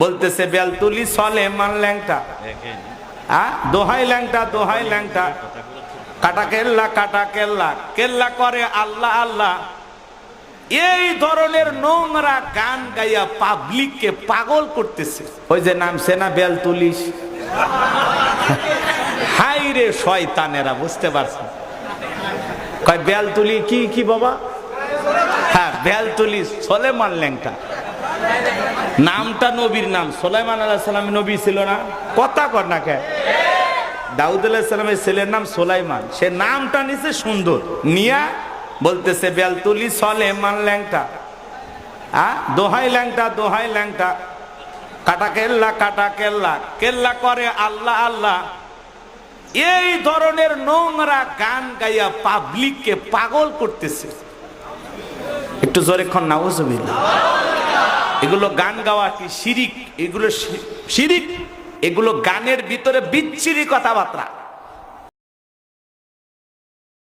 বলতেছে বেলতুলি সলেমান ল্যাংটা, দোহাই ল্যাংটা, দোহাই ল্যাংটা, কাটা কেল্লা, কাটা কেল্লা, কেল্লা করে আল্লাহ আল্লাহ। এই ধরনের নোংরা গান গাইয়া পাবলিককে পাগল করতেছে। ওই যে নামছে না বেলতুলিশ, হাই রে শয়তানেরা, বুঝতে পারছে কয় বেলতুলি কি কি বাবা? হ্যাঁ, বেলতুলি সলেমান ল্যাংটা। নামটা নবীর নাম, সুলাইমান আলাইহিস সালাম নবী ছিল না? কথা কর না কে? দাউদ আলাইহিস সালামের ছেলের নাম সুলাইমান, সে নামটা নিছে সুন্দর নিয়া বলতেছে বেলতুলি সলেমান ল্যাংটা, দোহাই ল্যাংটা, দোহাই ল্যাংটা, কাটা কেল্লা, কাটা কেল্লা, কেল্লা করে আল্লাহ আল্লাহ। এই ধরনের নোংরা গান গাইয়া পাবলিককে পাগল করতেছে। একটু জোরে খন নাউজুবিল্লাহ। এগুলো গান গাওয়া কি শিরিক? এগুলো শিরিক, এগুলো গানের ভিতরে বিচ্ছিরি কথাবার্তা।